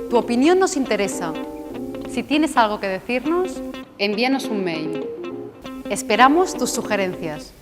Tu opinión nos interesa. Si tienes algo que decirnos, envíanos un mail. Esperamos tus sugerencias.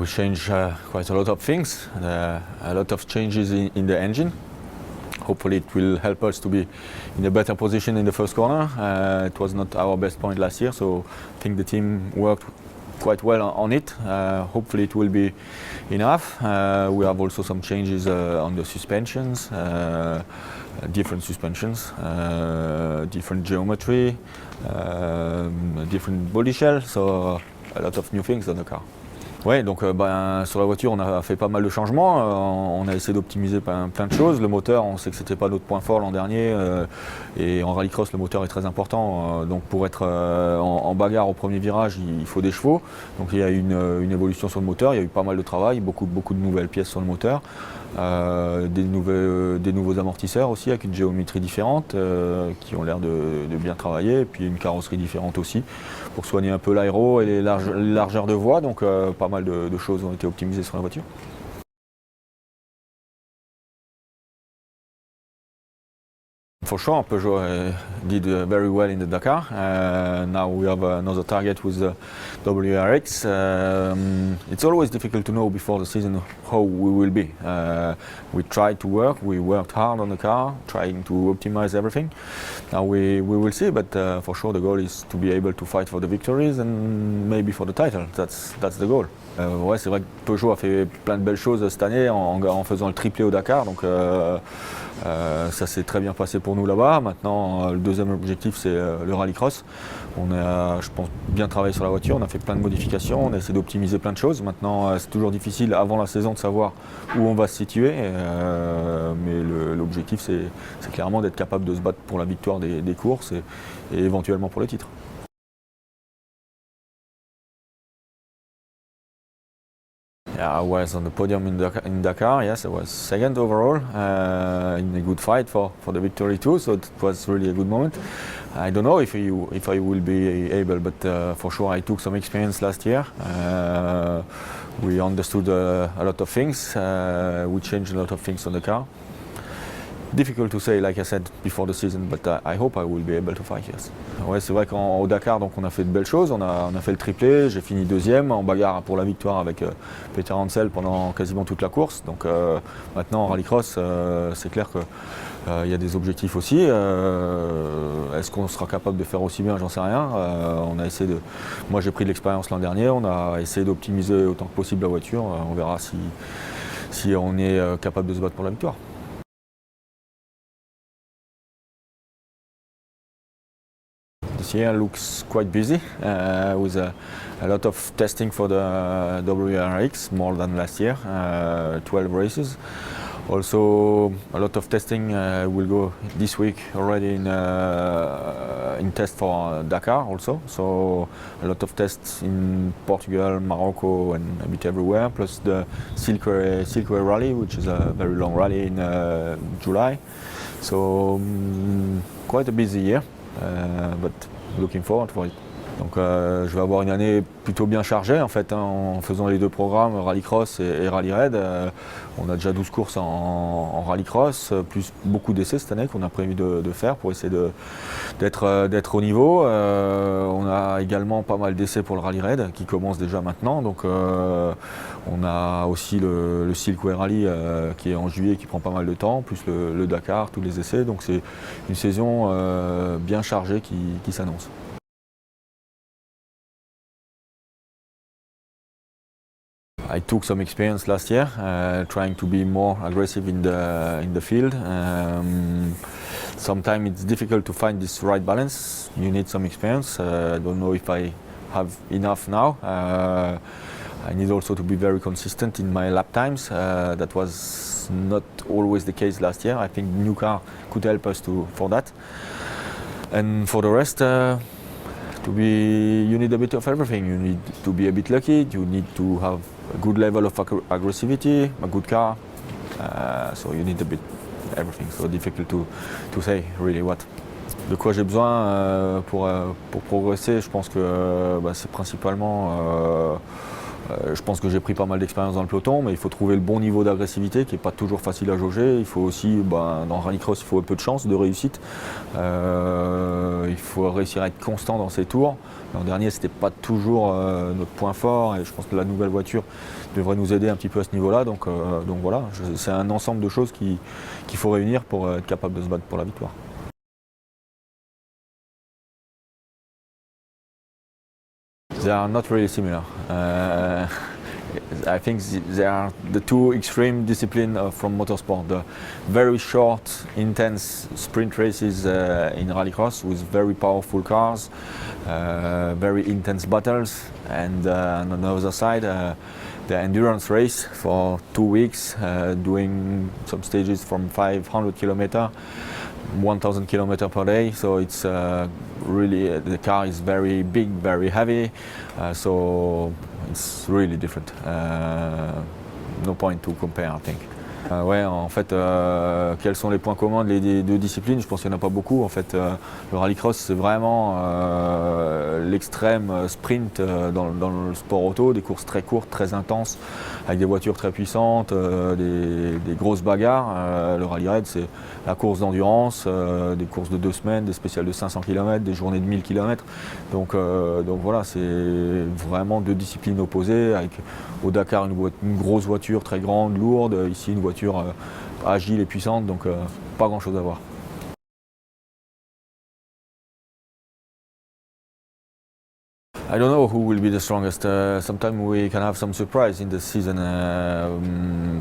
we changed quite a lot of things, a lot of changes in the engine. Hopefully it will help us to be in a better position in the first corner. It was not our best point last year, so I think the team worked quite well on it. Hopefully it will be enough. We have also some changes on the suspensions, different suspensions, different geometry, different body shell, so a lot of new things on the car. Ouais, donc sur la voiture, on a fait pas mal de changements. On a essayé d'optimiser plein de choses. Le moteur, on sait que c'était pas notre point fort l'an dernier. Et en rallycross, le moteur est très important. Donc pour être en bagarre au premier virage, il faut des chevaux. Donc il y a eu une évolution sur le moteur. Il y a eu pas mal de travail, beaucoup de nouvelles pièces sur le moteur. Des nouveaux amortisseurs aussi avec une géométrie différente qui ont l'air de bien travailler, et puis une carrosserie différente aussi pour soigner un peu l'aéro et les largeurs de voie, donc pas mal de choses ont été optimisées sur la voiture. For sure, Peugeot did very well in the Dakar. Now we have another target with the WRX. It's always difficult to know before the season how we will be. We tried to we worked hard on the car, trying to optimize everything. Now we will see, but for sure the goal is to be able to fight for the victories and maybe for the title. That's the goal. Ouais, c'est vrai que Peugeot a fait plein de belles choses cette année en faisant le triplé au Dakar, donc ça s'est très bien passé pour nous là-bas. Maintenant, le deuxième objectif, c'est le rallycross. On a, je pense, bien travaillé sur la voiture, on a fait plein de modifications, on a essayé d'optimiser plein de choses. Maintenant, c'est toujours difficile avant la saison de savoir où on va se situer, mais l'objectif, c'est clairement d'être capable de se battre pour la victoire des courses et éventuellement pour le titre. Yeah, I was on the podium in Dakar. Yes, I was second overall in a good fight for the victory too. So it was really a good moment. I don't know if I will be able, but for sure I took some experience last year. We understood a lot of things. We changed a lot of things on the car. Difficult to say, like I said before the season, but I hope I will be able to fight, yes. Ouais, c'est vrai qu'au Dakar, donc on a fait de belles choses. On a fait le triplé. J'ai fini deuxième en bagarre pour la victoire avec Peter Hansel pendant quasiment toute la course. Donc maintenant en rallycross, c'est clair que il y a des objectifs aussi. Est-ce qu'on sera capable de faire aussi bien? J'en sais rien. On a essayé de. Moi, j'ai pris de l'expérience l'an dernier. On a essayé d'optimiser autant que possible la voiture. On verra si on est capable de se battre pour la victoire. This year looks quite busy with a lot of testing for the WRX, more than last year, 12 races. Also a lot of testing will go this week already in test for Dakar also. So a lot of tests in Portugal, Morocco and a bit everywhere, plus the Silkway Rally, which is a very long rally in July. So quite a busy year. But looking forward for it. Donc je vais avoir une année plutôt bien chargée en fait, hein, en faisant les deux programmes, rallycross et rally raid. On a déjà 12 courses en rallycross, plus beaucoup d'essais cette année qu'on a prévu de faire pour essayer d'être au niveau. On a également pas mal d'essais pour le rally raid qui commence déjà maintenant. Donc on a aussi le Silkway Rally qui est en juillet, qui prend pas mal de temps, plus le Dakar, tous les essais. Donc c'est une saison bien chargée qui s'annonce. I took some experience last year, trying to be more aggressive in the field. Sometimes it's difficult to find this right balance. You need some experience. I don't know if I have enough now. I need also to be very consistent in my lap times. That was not always the case last year. I think the new car could help us for that. And for the rest, you need a bit of everything. You need to be a bit lucky. You need to have a good level of aggressivity, a good car. So you need a bit everything. So difficult to say really what. De quoi j'ai besoin pour progresser, je pense que c'est principalement Je pense que j'ai pris pas mal d'expérience dans le peloton, mais il faut trouver le bon niveau d'agressivité qui n'est pas toujours facile à jauger. Il faut aussi, dans le rallycross, il faut un peu de chance, de réussite. Il faut réussir à être constant dans ses tours. L'an dernier, ce n'était pas toujours notre point fort et je pense que la nouvelle voiture devrait nous aider un petit peu à ce niveau-là. Donc voilà, c'est un ensemble de choses qu'il faut réunir pour être capable de se battre pour la victoire. They are not really similar. I think they are the two extreme disciplines from motorsport. The very short, intense sprint races in rallycross with very powerful cars, very intense battles, and on the other side, the endurance race for 2 weeks, doing some stages from 500 kilometers. 1,000 kilometers per day, so it's really the car is very big, very heavy, so it's really different. No point to compare, I think. Ouais, en fait, quels sont les points communs des deux disciplines? Je pense qu'il n'y en a pas beaucoup. En fait, le rallycross, c'est vraiment l'extrême sprint dans le sport auto, des courses très courtes, très intenses, avec des voitures très puissantes, des grosses bagarres. Le rallye raid, c'est la course d'endurance, des courses de 2 semaines, des spéciales de 500 km, des journées de 1000 km. Donc voilà, c'est vraiment deux disciplines opposées, avec au Dakar une grosse voiture très grande, lourde, ici une voiture agile et puissante, donc pas grand chose à voir. I don't know who will be the strongest. Sometimes we can have some surprise in the season.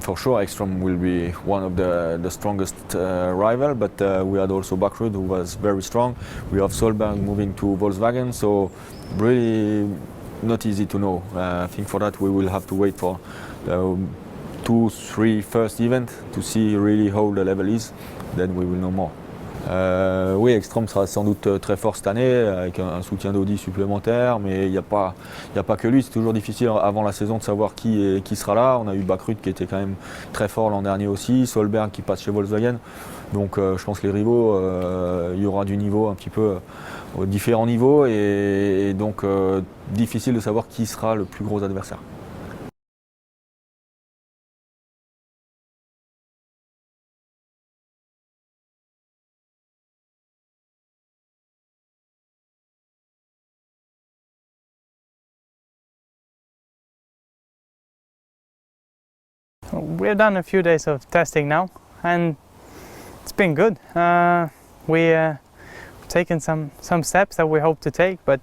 For sure, Ekstrom will be one of the strongest rival, but we had also Bakrud, who was very strong. We have Solberg moving to Volkswagen, so really not easy to know. I think for that we will have to wait for the 2-3 first event to see really how the level is. Then we will know more. Oui, Ekstrom sera sans doute très fort cette année avec un soutien d'Audi supplémentaire, mais il n'y a pas que lui. C'est toujours difficile avant la saison de savoir qui sera là. On a eu Bakrud qui était quand même très fort l'an dernier aussi, Solberg qui passe chez Volkswagen. Donc je pense que les rivaux, il y aura du niveau un petit peu différents niveaux et donc difficile de savoir qui sera le plus gros adversaire. We've done a few days of testing now, and it's been good. We've taken some steps that we hope to take, but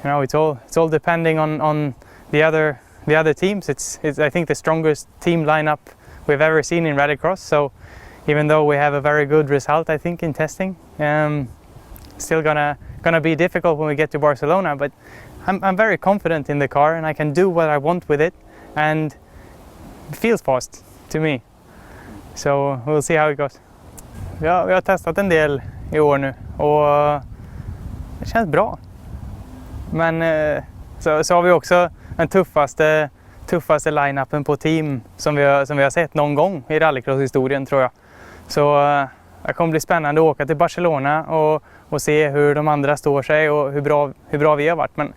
you know, it's all depending on the other teams. It's I think the strongest team lineup we've ever seen in rallycross. So even though we have a very good result, I think in testing, still gonna be difficult when we get to Barcelona. But I'm very confident in the car, and I can do what I want with it, and it feels fast to me. So we'll see how it goes. Vi har testat en del i år nu och det känns bra. Men så har vi också den tuffaste line-upen på team som vi har sett någon gång i rallycross-historien, tror jag. Så det kommer bli spännande att åka till Barcelona och se hur de andra står sig och hur bra vi har varit. Men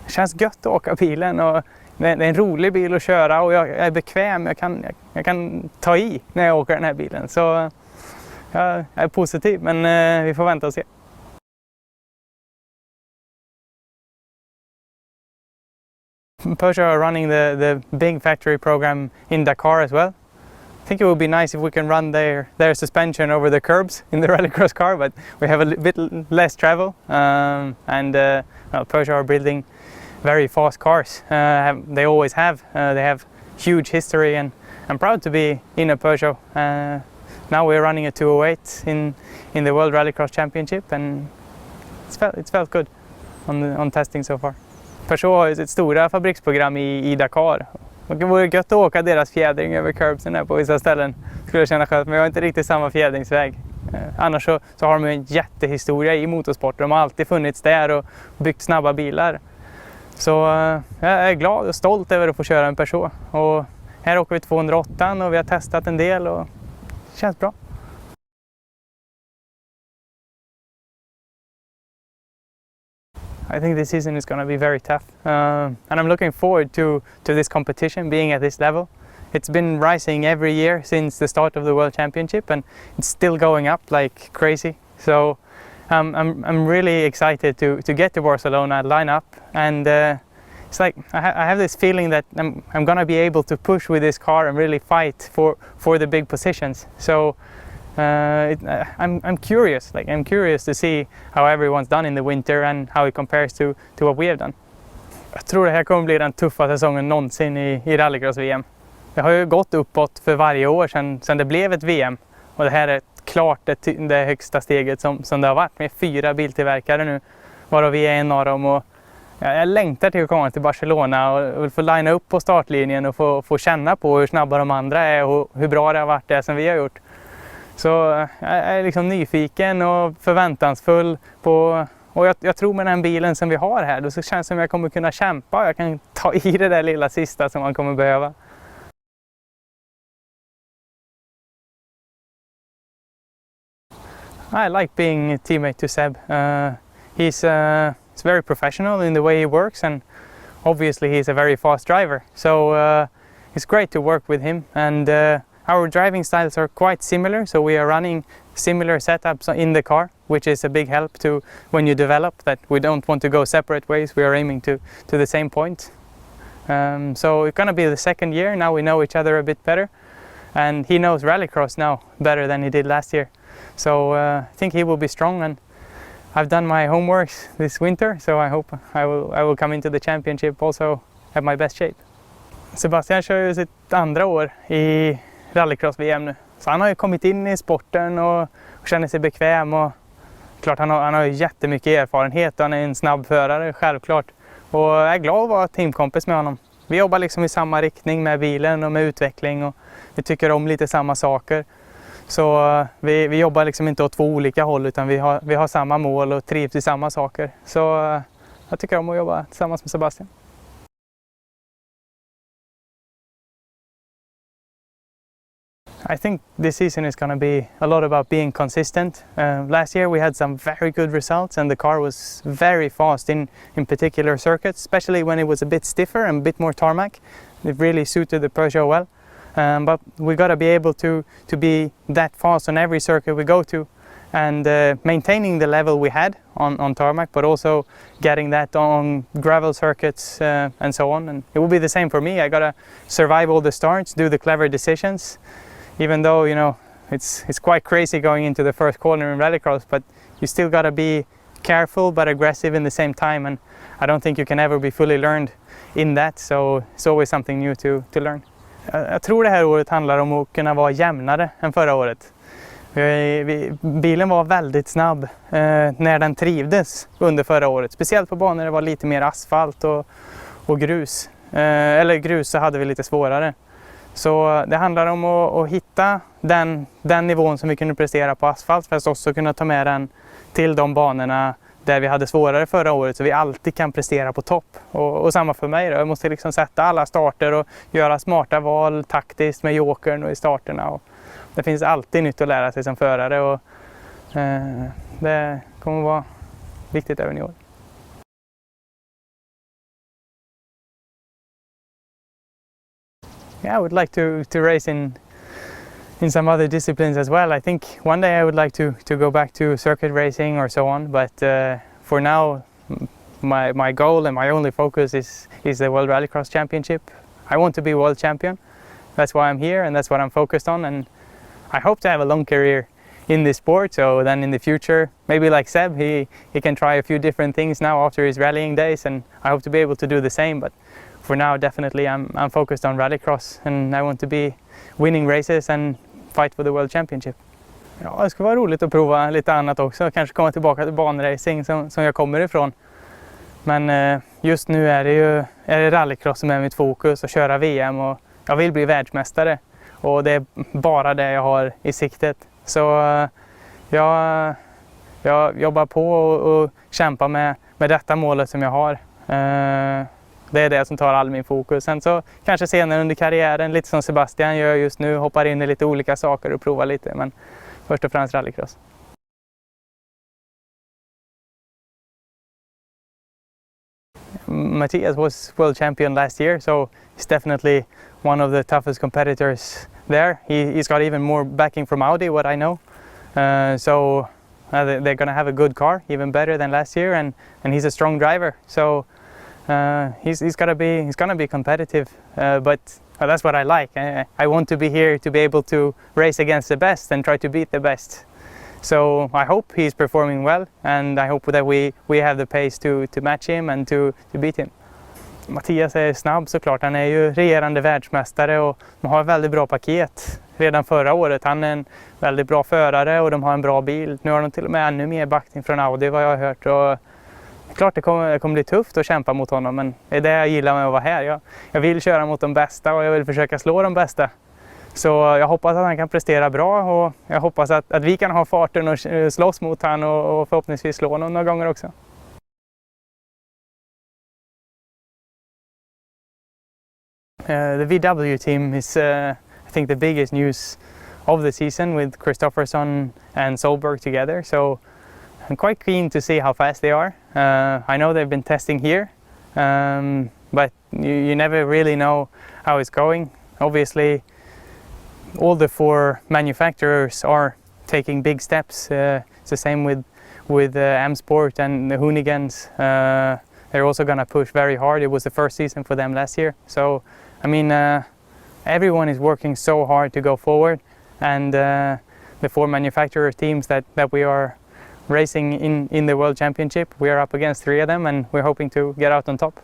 det känns gött att åka bilen och det är en rolig bil att köra och jag är bekväm. Jag kan ta i när jag åker den här bilen. Så jag är positiv, men vi får vänta och se. Peugeot are running the big factory program in Dakar as well. I think it would be nice if we can run their suspension over the curbs in the rallycross car, but we have a bit less travel. Peugeot are building very fast cars. They always have. They have huge history, and I'm proud to be in a Peugeot. Now we're running a 208 in the World Rallycross Championship, and it's felt good on testing so far. Peugeot har ju sitt stora fabriksprogram i Dakar. Det vore gött att åka deras fjädring över curbsen här på vissa ställen. Skulle jag känna skönt, men jag har inte riktigt samma fjädringsväg. Annars så har de en jättehistoria i motorsport. De har alltid funnits där och byggt snabba bilar. Så jag är glad och stolt över att få köra en Peugeot. Och här åker vi 208 och vi har testat en del och det känns bra. I think this season is going to be very tough, and I'm looking forward to this competition, being at this level. It's been rising every year since the start of the World Championship, and it's still going up like crazy. So I'm really excited to get to Barcelona, line up, and it's like I have this feeling that I'm going to be able to push with this car and really fight for the big positions. So I'm curious. Like, I'm curious to see how everyone's done in the winter and how it compares to what we have done. Jag tror det här kommer bli den tuffaste säsongen någonsin i rallycross-VM. Det har ju gått uppåt för varje år sedan det blev ett VM. Och det här är klart det högsta steget som det har varit, med 4 biltillverkare nu, varav vi är en av dem. Och jag längtar till att komma till Barcelona och få linea upp på startlinjen och få känna på hur snabba de andra är och hur bra det har varit det som vi har gjort. Så jag är liksom nyfiken och förväntansfull på, och jag tror med den bilen som vi har här, då så känns det som jag kommer kunna kämpa. Jag kan ta i det där lilla sista som man kommer behöva. I like being a teammate to Seb. He's very professional in the way he works, and obviously he's a very fast driver. So it's great to work with him, and our driving styles are quite similar, so we are running similar setups in the car, which is a big help to when you develop, that we don't want to go separate ways, we are aiming to the same point. So it's going to be the second year, now we know each other a bit better, and he knows rallycross now better than he did last year. So I think he will be strong, and I've done my homework this winter, so I hope I will come into the championship also at my best shape. Sebastian kör ju sitt andra år i rallycross-VM nu, så han har ju kommit in i sporten och känner sig bekväm, och klart han har ju jättemycket erfarenhet, han är en snabb förare självklart, och jag är glad att vara teamkompis med honom. Vi jobbar liksom i samma riktning med bilen och med utveckling, och vi tycker om lite samma saker. Så vi jobbar liksom inte åt 2 olika håll, utan vi har samma mål och trivs i samma saker. Så jag tycker om att jobba tillsammans med Sebastian. I think this season is going to be a lot about being consistent. Last year we had some very good results, and the car was very fast in particular circuits, especially when it was a bit stiffer and a bit more tarmac. It really suited the Peugeot well. But we got to be able to be that fast on every circuit we go to, and maintaining the level we had on tarmac, but also getting that on gravel circuits and so on. And it will be the same for me. I got to survive all the starts, do the clever decisions, even though, you know, it's quite crazy going into the first corner in rallycross, but you still got to be careful but aggressive in the same time, and I don't think you can ever be fully learned in that, so it's always something new to learn. Jag tror det här året handlar om att kunna vara jämnare än förra året. Bilen var väldigt snabb när den trivdes under förra året. Speciellt på banor där det var lite mer asfalt och grus. Eller grus så hade vi lite svårare. Så det handlar om att hitta den nivån som vi kunde prestera på asfalt, för att också kunna ta med den till de banorna där vi hade svårare förra året, så vi alltid kan prestera på topp. Och samma för mig då. Jag måste liksom sätta alla starter och göra smarta val taktiskt med jokern och i starterna. Och det finns alltid nytt att lära sig som förare, och det kommer att vara viktigt även i år. Yeah, I would like to race in some other disciplines as well. I think one day I would like to go back to circuit racing or so on, but for now my goal and my only focus is the World Rallycross Championship. I want to be world champion. That's why I'm here, and that's what I'm focused on, and I hope to have a long career in this sport, so then in the future, maybe like Seb, he can try a few different things now after his rallying days, and I hope to be able to do the same. But for now, definitely I'm focused on rallycross, and I want to be winning races and fight for the World Championship. Ja, det ska vara roligt att prova lite annat också, kanske komma tillbaka till banracing som jag kommer ifrån. Men just nu är det rallycross som är mitt fokus, och köra VM, och jag vill bli världsmästare, och det är bara det jag har i siktet. Så jag jobbar på och kämpar med detta målet som jag har. Det är det som tar all min fokus. Sen så kanske senare under karriären, lite som Sebastian gör just nu, hoppar in i lite olika saker och provar lite. Men först och främst rallycross. Matthias was world champion last year, so he's definitely one of the toughest competitors there. He's got even more backing from Audi, what I know. So they're going to have a good car, even better than last year, and he's a strong driver. So he's going to be competitive, but that's what I like. I want to be here to be able to race against the best and try to beat the best. So I hope he's performing well, and I hope that we have the pace to match him and to beat him. Mattias är snabb såklart, han är ju regerande världsmästare och de har väldigt bra paket redan förra året. Han är en väldigt bra förare och de har en bra bil. Nu har de till och med ännu mer backning från Audi vad jag har hört. Och klart det kommer bli tufft att kämpa mot honom, men det är det jag gillar med att vara här. Jag vill köra mot de bästa och jag vill försöka slå de bästa. Så jag hoppas att han kan prestera bra och jag hoppas att vi kan ha farten och slåss mot han och förhoppningsvis slå honom några gånger också. The VW team is, I think, the biggest news of the season with Kristoffersson and Solberg together. So I'm quite keen to see how fast they are. I know they've been testing here, but you never really know how it's going. Obviously, all the four manufacturers are taking big steps. It's the same with M-Sport and the Hoonigans. They're also going to push very hard. It was the first season for them last year. So, I mean, everyone is working so hard to go forward. And the four manufacturer teams that we are racing in the World Championship, we are up against 3 of them and we're hoping to get out on top.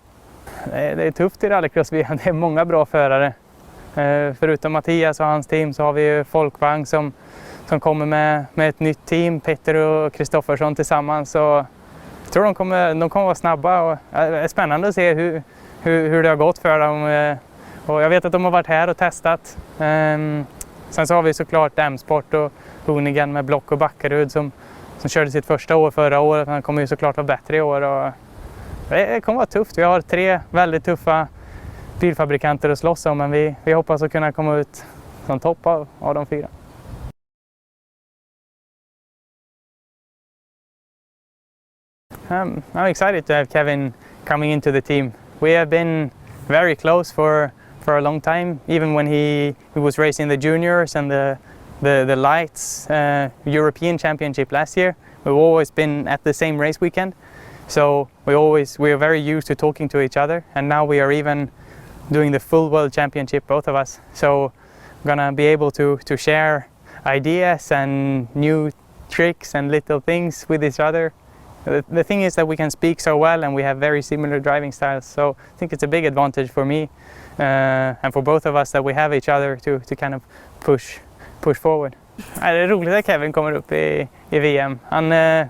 Det är tufft i rallycross-VM. Det är många bra förare. Förutom Mattias och hans team så har vi ju Folkvagn som kommer med ett nytt team, Petter och Kristoffersson tillsammans. Så jag tror de kommer vara snabba och det är spännande att se hur det har gått för dem. Och jag vet att de har varit här och testat. Sen så har vi såklart M-Sport och Hoonigan med Block och Backarud som körde sitt första år förra året. Han kommer ju såklart vara bättre i år. Och det kommer vara tufft. Vi har 3 väldigt tuffa bilfabrikanter att slåss om, men vi hoppas att kunna komma ut som topp av de 4. I'm excited to have Kevin coming into the team. We have been very close for a long time, even when he was racing the juniors and the lights European Championship last year. We've always been at the same race weekend, so we are very used to talking to each other, and now we are even doing the full World Championship, both of us. So we're gonna be able to share ideas and new tricks and little things with each other. The thing is that we can speak so well and we have very similar driving styles. So I think it's a big advantage for me and for both of us that we have each other to kind of push forward. Det är roligt att Kevin kommer upp i VM.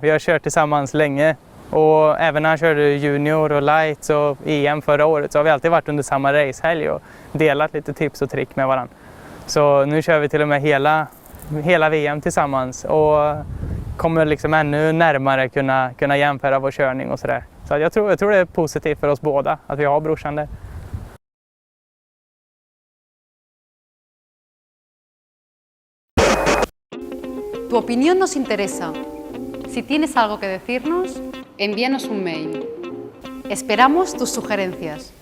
Vi har kört tillsammans länge. Och även när han körde junior och lights och EM förra året så har vi alltid varit under samma racehelg och delat lite tips och trick med varandra. Så nu kör vi till och med hela VM tillsammans och kommer liksom ännu närmare kunna jämföra vår körning och sådär. Så jag tror det är positivt för oss båda att vi har brorsan där. Tu opinión nos interesa. Si tienes algo que decirnos, envíanos un mail. Esperamos tus sugerencias.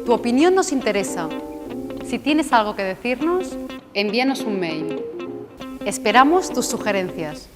Tu opinión nos interesa. Si tienes algo que decirnos, envíanos un mail. Esperamos tus sugerencias.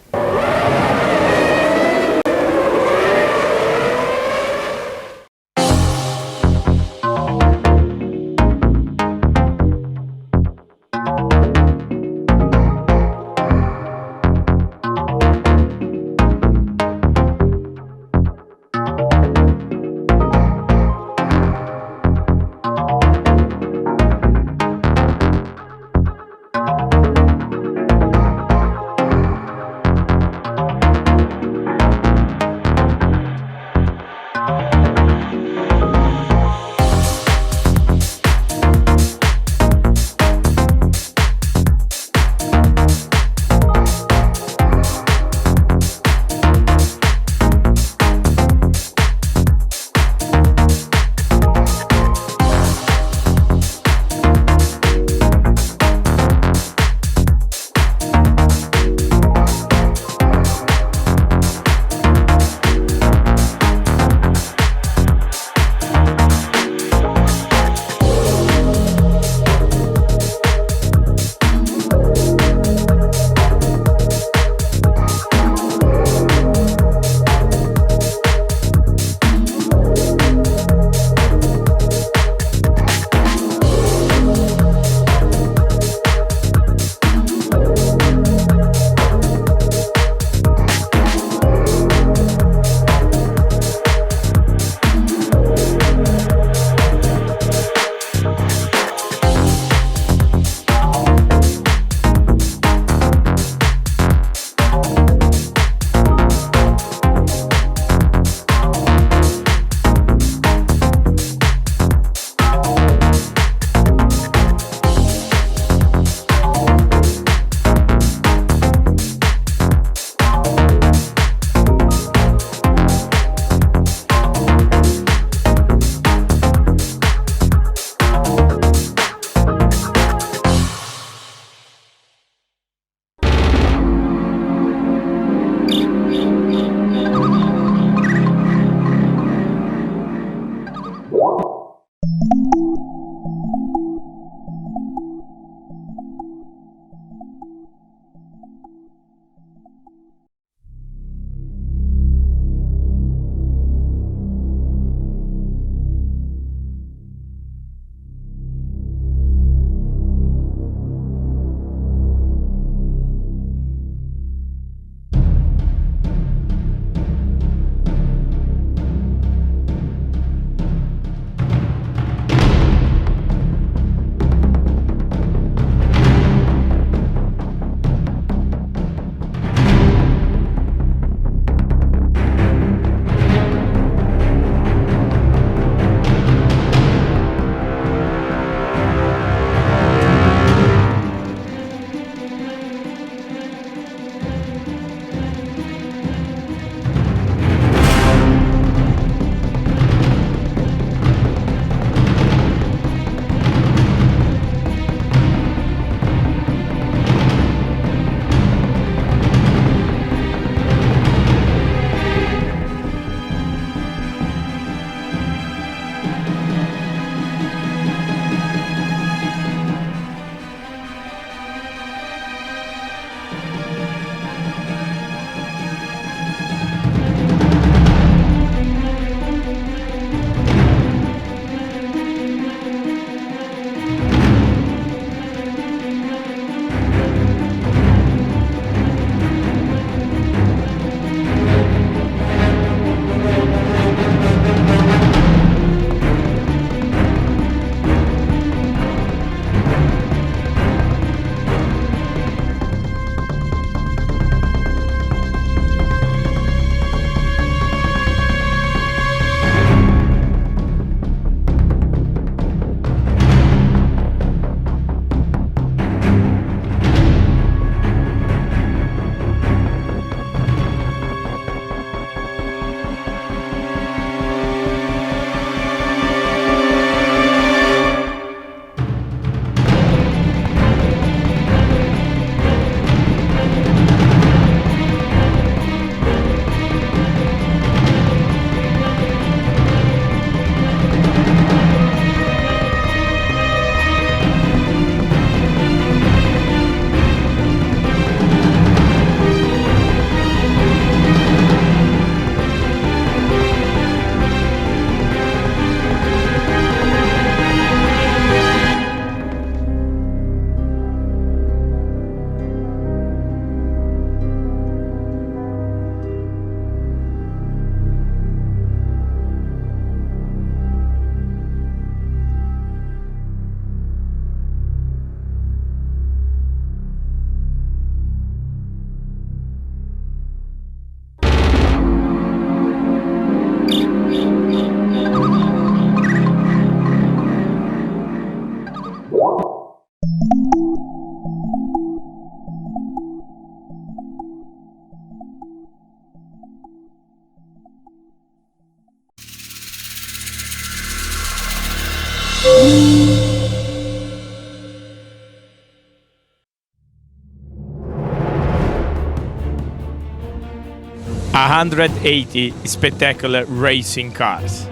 180 spectacular racing cars.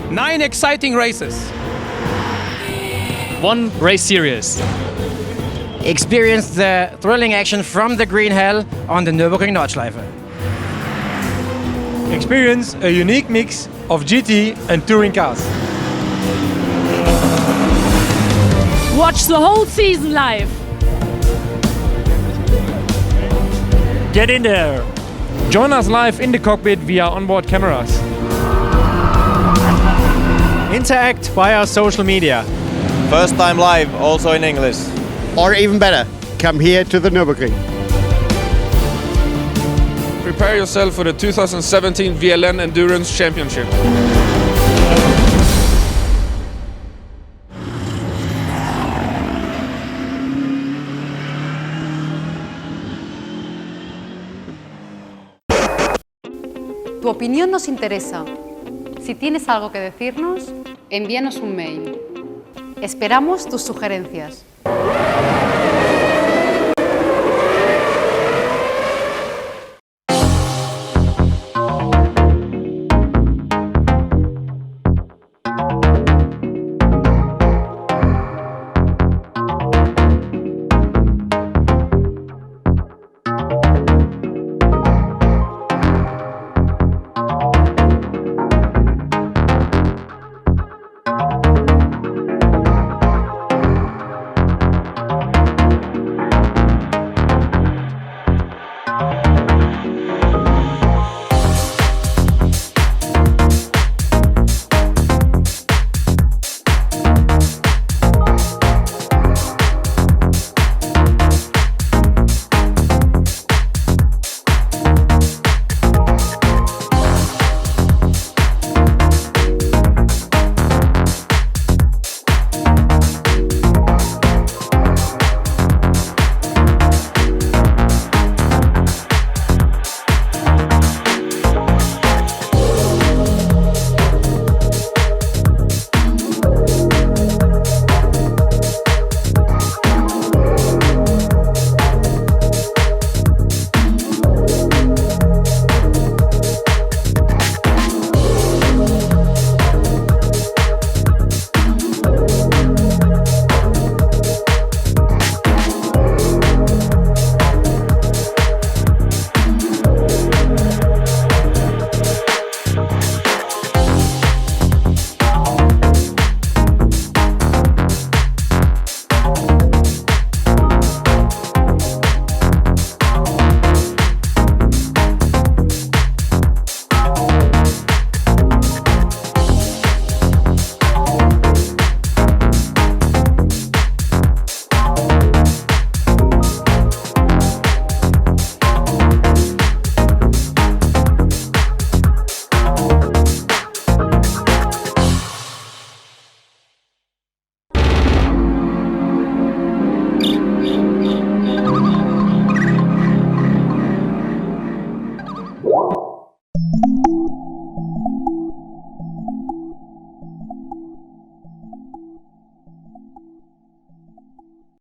9 exciting races. 1 race series. Experience the thrilling action from the green hell on the Nürburgring Nordschleife. Experience a unique mix of GT and touring cars. Watch the whole season live. Get in there. Join us live in the cockpit via onboard cameras. Interact via social media. First time live, also in English. Or even better, come here to the Nürburgring. Prepare yourself for the 2017 VLN Endurance Championship. Tu opinión nos interesa. Si tienes algo que decirnos, envíanos un mail. Esperamos tus sugerencias.